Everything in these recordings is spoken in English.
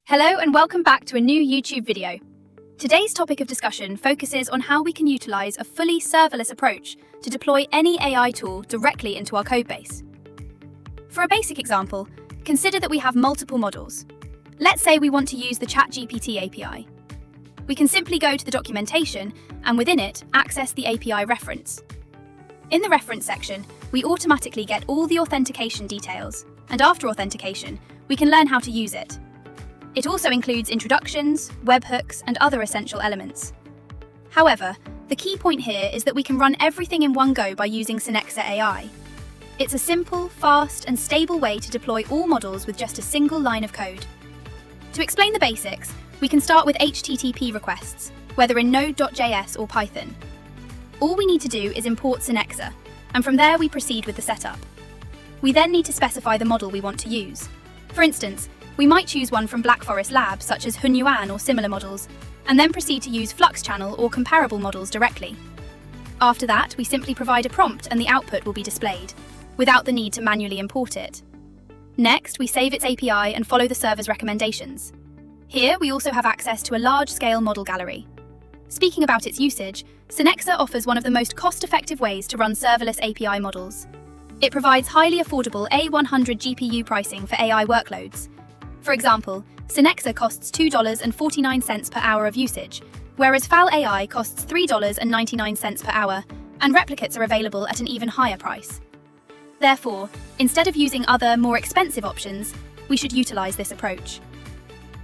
Hello and welcome back to a new YouTube video. Today's topic of discussion focuses on how we can utilize a fully serverless approach to deploy any AI tool directly into our codebase. For a basic example, consider that we have multiple models. Let's say we want to use the ChatGPT API. We can simply go to the documentation and within it, access the API reference. In the reference section, we automatically get all the authentication details, and after authentication, we can learn how to use it. It also includes introductions, webhooks, and other essential elements. However, the key point here is that we can run everything in one go by using Synexa AI. It's a simple, fast, and stable way to deploy all models with just a single line of code. To explain the basics, we can start with HTTP requests, whether in Node.js or Python. All we need to do is import Synexa, and from there we proceed with the setup. We then need to specify the model we want to use. For instance, we might choose one from Black Forest Labs, such as Hunyuan or similar models, and then proceed to use Flux Schnell or comparable models directly. After that, we simply provide a prompt and the output will be displayed, without the need to manually import it. Next, we save its API and follow the server's recommendations. Here, we also have access to a large-scale model gallery. Speaking about its usage, Synexa offers one of the most cost-effective ways to run serverless API models. It provides highly affordable A100 GPU pricing for AI workloads. For example, Synexa costs $2.49 per hour of usage, whereas Fal AI costs $3.99 per hour, and replicates are available at an even higher price. Therefore, instead of using other, more expensive options, we should utilize this approach.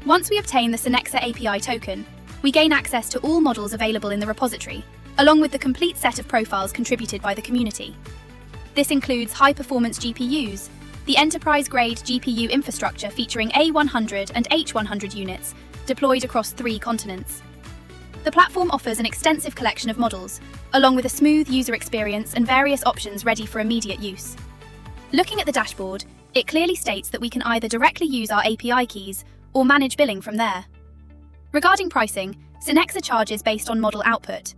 Once we obtain the Synexa API token, we gain access to all models available in the repository, along with the complete set of profiles contributed by the community. This includes high-performance GPUs, the enterprise-grade GPU infrastructure featuring A100 and H100 units deployed across 3 continents. The platform offers an extensive collection of models, along with a smooth user experience and various options ready for immediate use. Looking at the dashboard, it clearly states that we can either directly use our API keys or manage billing from there. Regarding pricing, Synexa charges based on model output.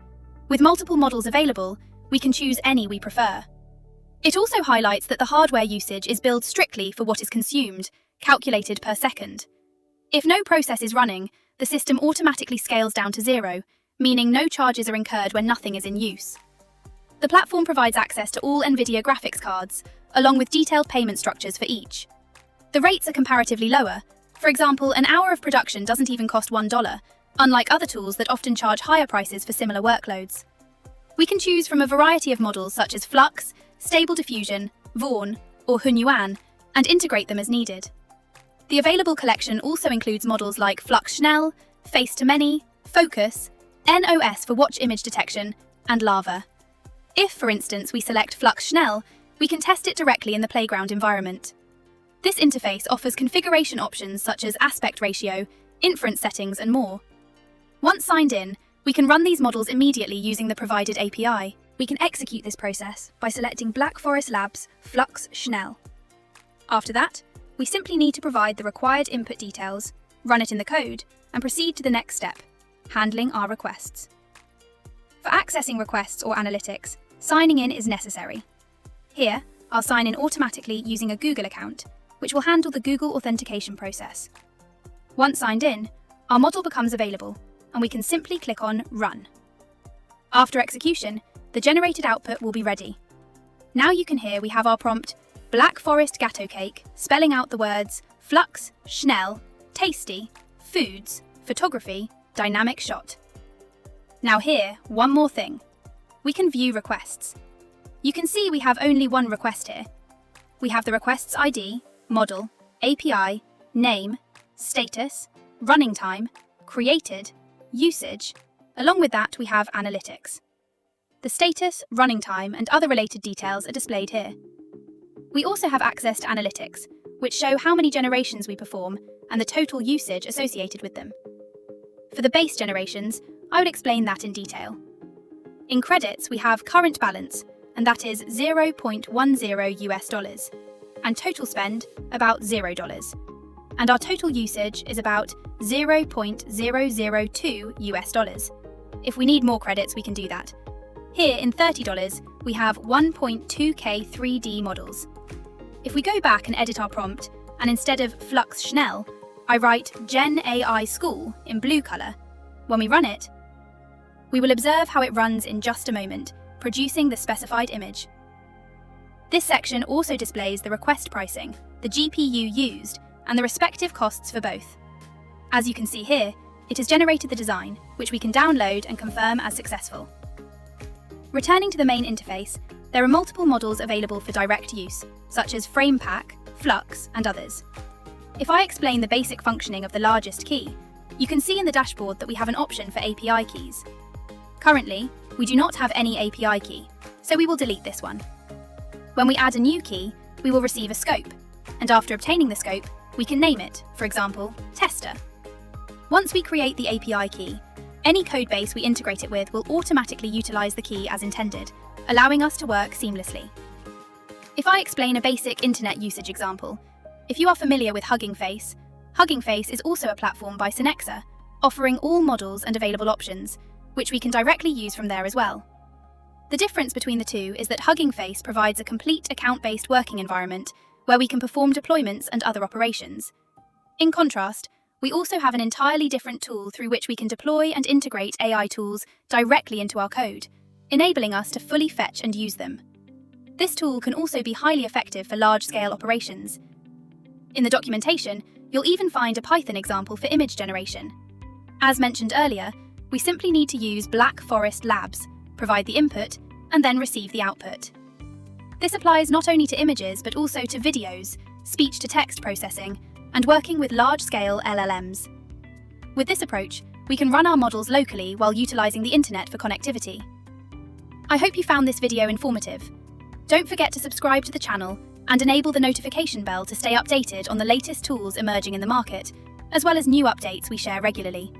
With multiple models available, we can choose any we prefer. It also highlights that the hardware usage is billed strictly for what is consumed, calculated per second. If no process is running, the system automatically scales down to 0, meaning no charges are incurred when nothing is in use. The platform provides access to all NVIDIA graphics cards, along with detailed payment structures for each. The rates are comparatively lower. For example, an hour of production doesn't even cost $1, unlike other tools that often charge higher prices for similar workloads. We can choose from a variety of models such as Flux, Stable Diffusion, Vaughn, or Hunyuan, and integrate them as needed. The available collection also includes models like Flux Schnell, Face-to-Many, Focus, NOS for watch image detection, and Lava. If, for instance, we select Flux Schnell, we can test it directly in the playground environment. This interface offers configuration options such as aspect ratio, inference settings, and more. Once signed in, we can run these models immediately using the provided API. We can execute this process by selecting Black Forest Labs Flux Schnell. After that, we simply need to provide the required input details, run it in the code, and proceed to the next step, handling our requests. For accessing requests or analytics, signing in is necessary. Here, I'll sign in automatically using a Google account, which will handle the Google authentication process. Once signed in, our model becomes available, and we can simply click on Run. After execution, the generated output will be ready. Now you can hear we have our prompt, Black Forest Gateau Cake, spelling out the words Flux, Schnell, Tasty, Foods, Photography, Dynamic Shot. Now here, one more thing. We can view requests. You can see we have only one request here. We have the request's ID, model, API, name, status, running time, created, usage. Along with that, we have analytics. The status, running time, and other related details are displayed here. We also have access to analytics, which show how many generations we perform and the total usage associated with them. For the base generations, I would explain that in detail. In credits, we have current balance, and that is $0.10, and total spend about $0. And our total usage is about $0.002. If we need more credits, we can do that. Here in $30, we have 1.2K 3D models. If we go back and edit our prompt, and instead of Flux Schnell, I write Gen AI School in blue color. When we run it, we will observe how it runs in just a moment, producing the specified image. This section also displays the request pricing, the GPU used, and the respective costs for both. As you can see here, it has generated the design, which we can download and confirm as successful. Returning to the main interface, there are multiple models available for direct use, such as FramePack, Flux, and others. If I explain the basic functioning of the largest key, you can see in the dashboard that we have an option for API keys. Currently, we do not have any API key, so we will delete this one. When we add a new key, we will receive a scope, and after obtaining the scope, we can name it, for example, tester. Once we create the API key, any codebase we integrate it with will automatically utilize the key as intended, allowing us to work seamlessly. If I explain a basic internet usage example, if you are familiar with Hugging Face is also a platform by Synexa, offering all models and available options, which we can directly use from there as well. The difference between the two is that Hugging Face provides a complete account-based working environment where we can perform deployments and other operations. In contrast, we also have an entirely different tool through which we can deploy and integrate AI tools directly into our code, enabling us to fully fetch and use them. This tool can also be highly effective for large-scale operations. In the documentation, you'll even find a Python example for image generation. As mentioned earlier, we simply need to use Black Forest Labs, provide the input, and then receive the output. This applies not only to images but also to videos, speech-to-text processing, and working with large-scale LLMs. With this approach, we can run our models locally while utilizing the internet for connectivity. I hope you found this video informative. Don't forget to subscribe to the channel and enable the notification bell to stay updated on the latest tools emerging in the market, as well as new updates we share regularly.